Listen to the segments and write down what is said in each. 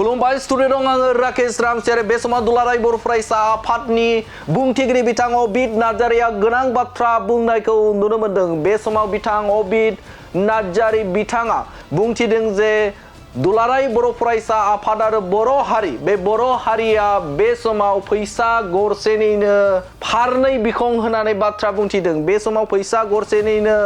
खुलुमबाय स्टुडिअ दं आङो राकेश रामसियारि बे समाव दुलाराय बर' फरायसा आफादनि बुंथिगिरि बिथां अबिद नार्जारिया गोनां बाथ्रा बुंनायखौ नुनो मोन्दों। बे समाव बिथां अबिद नार्जारि बिथाङा बुंथिदों जे दुलाराय बर' फरायसा आफाद आरो बर' हारि बे बर' हारिया बे समाव फैसा गरसेनिनो फारनै बिखं होनानै बाथ्रा बुंथिदों। बे समाव फैसा गरसेनिनो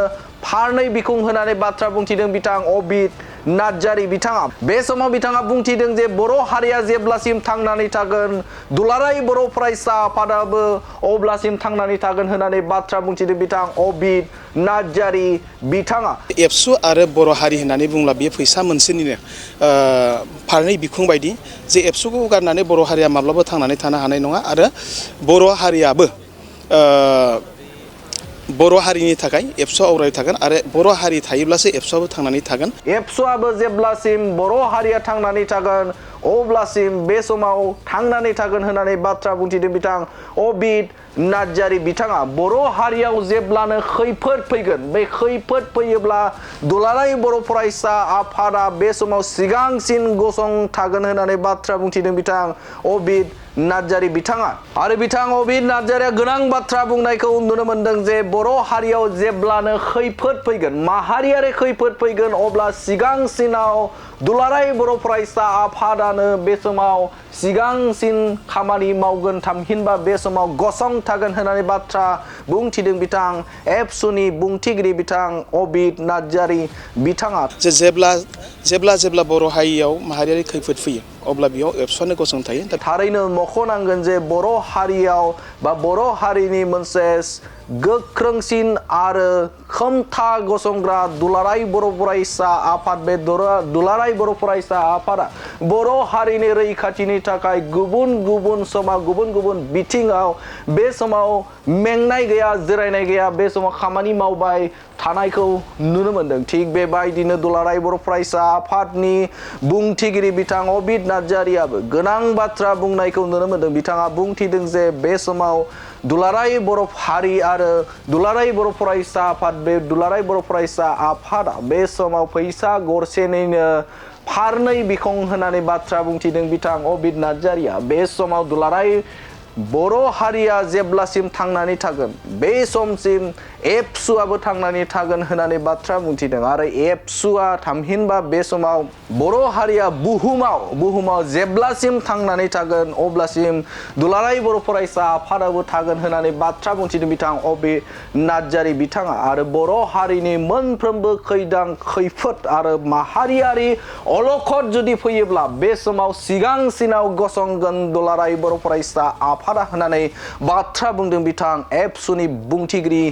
फारनै बिखं होनानै बाथ्रा बुंथिदों बिथां अबिद नार्जारि बिथाङा। बे समाव बिथाङा बुंथिदों जे बर' हारिया जेब्लासिम थांनानै थागोन दुलाराय बर' फरायसा आफादाबो अब्लासिम थांनानै थागोन होननानै बाथ्रा बुंथिदों बिथां अबिद नार्जारि बिथाङा। एबसु आरो बर' हारि होननानै बुंब्ला बे फैसा मोनसेनिनो फारनै बिखुं बायदि जे एबसुखौ गारनानै बर' हारिया माब्लाबा थांनानै थानो हानाय नङा आरो बर' हारियाबो बर' हारिनि थाखाय एबसुआ अराय थागोन आरो बर' हारि थायोब्लासो एबसुआबो थांनानै थागोन। एबसुआबो जेब्लासिम बर' हारिया थांनानै थागोन अब्लासिम बे समाव थांनानै थागोन होननानै बाथ्रा बुंथिदों बिथां अबिद नार्जारि बिथाङा। बर' हारियाव जेब्लानो खैफोद फैगोन बे खैफोद फैयोब्ला दुलाराय बर' फरायसा आफादा बे समाव सिगांसिन गसंथागोन होननानै बाथ्रा बुंथिदों बिथां अबिद नार्जारि बिथाङा। आरो बिथां अबिद नार्जारिया गोनां बाथ्रा बुंनायखौ नुनो मोन्दों जे बर' हारियाव जेब्लानो खैफोद फैगोन माहारियारि खैफोद फैगोन अब्ला सिगांसिनाव दुलाराय बर' फरायसा आफादानो बे समाव सिगांसिन खामानि मावगोन थामहिनबा बे समाव गसंथागोन होननानै बाथ्रा बुंथिदों बिथां एबसुनि बुंथिगिरि बिथां अबिद नार्जारि बिथाङा। जेब्ला बर' हारियाव माहारियारि खैफोद फैयो अब्ला बेयाव एबसुआनो गसंथायो। थारैनो मख'नांगोन जे बर' हारियाव बा बर' हारिनि मोनसे गोख्रोंसिन आरो खोमथा गसंग्रा दुलाराय बर' फरायसा आफाद बे दुलाराय बर' फरायसा आफादा बर' हारिनि रैखाथिनि थाखाय गुबुन गुबुन समाव गुबुन गुबुन बिथिङाव बे समाव मेंनाय गैया जिरायनाय गैया बे समाव खामानि मावबाय थानायखौ नुनो मोन्दों। थिग बेबायदिनो दुलाराय बर' फरायसा आफादनि बुंथिगिरि बिथां अबिद नार्जारियाबो गोनां बाथ्रा बुंनायखौ नुनो मोन्दों। बिथाङा बुंथिदों जे बे समाव दुलाराय बर' हारि आरो दुलाराय बर' फरायसा आफाद बे दुलाराय बर' फरायसा आफादा बे समाव फैसा गरसेनिनो फारनै बिखं होनानै बाथ्रा बुंथिदों बिथां अबिद नार्जारिया। बे समाव दुलाराय बर' हारिया जेब्लासिम थांनानै थागोन बे समसिम एबसुआबो थांनानै थागोन होननानै बाथ्रा बुंथिदों। आरो एबसुआ थामहिनबा बे समाव बर' हारिया बुहुमाव जेब्लासिम थांनानै थागोन अब्लासिम दुलाराय बर' फरायसा आफादाबो थागोन होननानै बाथ्रा बुंथिदों बिथां अबिद नार्जारि बिथाङा। आरो बर' हारिनि मोनफ्रोमबो खैफोद आरो माहारियारि अलखद जुदि फैयोब्ला बे समाव सिगांसिनाव गसंगोन दुलाराय बर' फरायसा आफादा होननानै बाथ्रा बुंदों बिथां एबसुनि बुंथिगिरि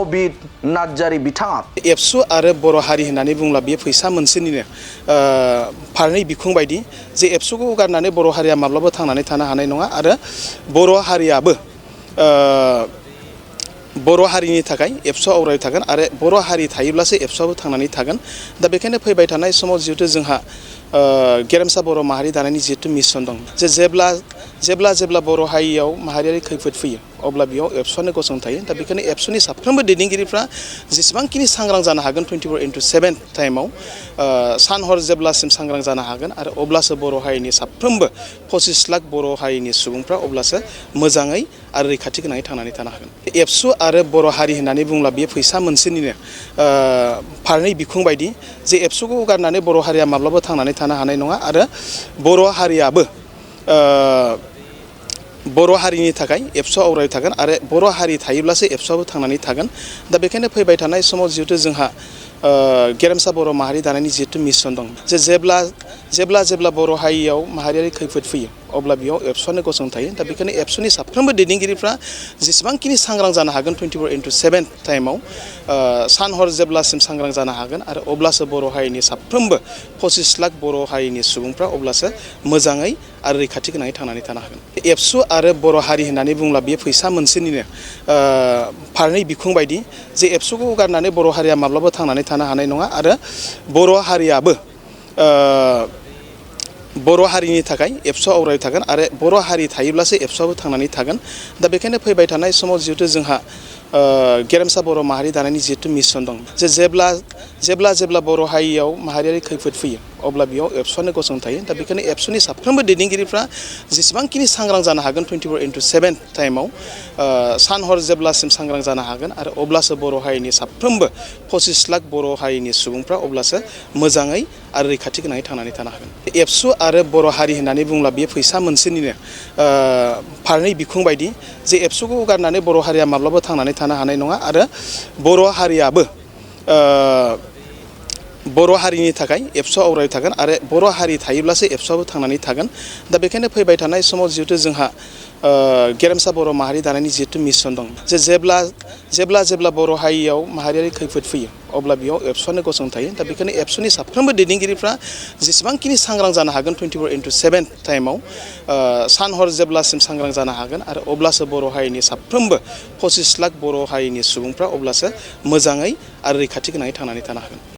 अबिद नार्जारि बिथाङा। एबसु आरो बर' हारि होननानै बुंब्ला बे फैसा मोनसेनिनो फारनै बिखुं बायदि जे एबसुखौ गारनानै बर' हारिया माब्लाबा थांनानै थानो हानाय नङा आरो बर' हारियाबो बर' हारिनि थाखाय एबसुआ अराय थागोन आरो बर' हारि थायोब्लासो एबसुआबो थांनानै थागोन। दा बेखायनो फैबाय थानाय समाव जिहेतु जोंहा गेरेमसा बर' माहारि दानायनि जिहेतु मिशन दं जे जेब्ला बर' हारियाव माहारियारि खैफोद फैयो अब्ला बेयाव एबसुआनो गसंथायो। दा बेखायनो एबसुनि साफ्रोमबो दैदेनगिरिफ्रा जेसेबांखिनि सांग्रां जानो हागोन 24/7 टाइमाव सान हर जेब्लासिम सांग्रां जानो हागोन आरो अब्लासो बर' हारिनि साफ्रोमबो 25 लाख बर' हारिनि सुबुंफ्रा अब्लासो मोजाङै आरो रैखाथि गोनाङै थांनानै थानो हागोन। एबसु आरो बर' हारि होननानै बुंब्ला बे फैसा मोनसेनिनो फारनै बिखुं बायदि जे एबसुखौ गारनानै बर' हारिया माब्लाबा थांनानै थानो हानाय नङा आरो बर' हारियाबो बर' हारिनि थाखाय एबसुआ अराय थागोन आरो बर' हारि थायोब्लासो एबसुआबो थांनानै थागोन। दा बेखायनो फैबाय थानाय समाव जिहेतु जोंहा गेरेमसा बर' माहारि दानायनि जिहेतु मिशन दं जे जेब्ला बर' हारियाव माहारियारि खैफोद फैयो अब्ला बेयाव एबसुआनो गसंथायो। दा बेखायनो एबसुनि साफ्रोमबो दैदेनगिरिफ्रा जेसेबांखिनि सांग्रां जानो हागोन 24/7 टाइमाव सान हर जेब्लासिम सांग्रां जानो हागोन आरो अब्लासो बर' हारिनि साफ्रोमबो 25 लाख बर' हारिनि सुबुंफ्रा अब्लासो मोजाङै आरो रैखाथि गोनाङै थांनानै थानो हागोन। एबसु आरो बर' हारि होननानै बुंब्ला बे फैसा मोनसेनिनो फारनै बिखुं बायदि जे एबसुखौ गारनानै बर' हारिया माब्लाबा थांनानै थानो हानाय नङा आरो बर' हारियाबो बर' हारिनि थाखाय एबसुआ अराय थागोन आरो बर' हारि थायोब्लासो एबसुआबो थांनानै थागोन। दा बेखायनो फैबाय थानाय समाव जिहेतु जोंहा गेरेमसा बर' माहारि दानायनि जिहेतु मिशन दं जे जेब्ला बर' हारियाव माहारियारि खैफोद फैयो अब्ला बेयाव एबसुआनो गसंथायो दा बेखायनो एबसुनि साफ्रोमबो दैदेनगिरिफ्रा जेसेबांखिनि सांग्रां जानो हागोन 24/7 टाइमाव सान हर जेब्लासिम सांग्रां जानो हागोन आरो अब्लासो बर' हारिनि साफ्रोमबो 25 लाख बर' हारिनि सुबुंफ्रा अब्लासो मोजाङै आरो रैखाथि गोनाङै थांनानै थानो हागोन। एबसु आरो बर' हारि होननानै बुङोब्ला बे फैसा मोनसेनिनो फारनै बिखुं बायदि जे एबसुखौ गारनानै बर' हारिया माब्लाबा थांनानै थानो हानाय नङा आरो बर' हारियाबो बर' हारिनि थाखाय एबसुआ अराय थागोन आरो बर' हारि थायोब्लासो एबसुआबो थांनानै थागोन दा बेखायनो फैबाय थानाय समाव जिहेतु जोंहा गेरेमसा बर' माहारि दानायनि जिहेतु मिशन दं जे जेब्ला बर' हारियाव माहारियारि खैफोद फैयो अब्ला बेयाव एबसुआनो गसंथायो दा बेखायनो एबसुनि साफ्रोमबो दैदेनगिरिफ्रा जेसेबांखिनि सांग्रां जानो हागोन 24/7 टाइमाव सान हर जेब्लासिम सांग्रां जानो हागोन आरो अब्लासो बर' हारिनि साफ्रोमबो 25 लाख बर' हारिनि सुबुंफ्रा अब्लासो मोजाङै आरो रैखाथि गोनाङै थांनानै थानो हागोन।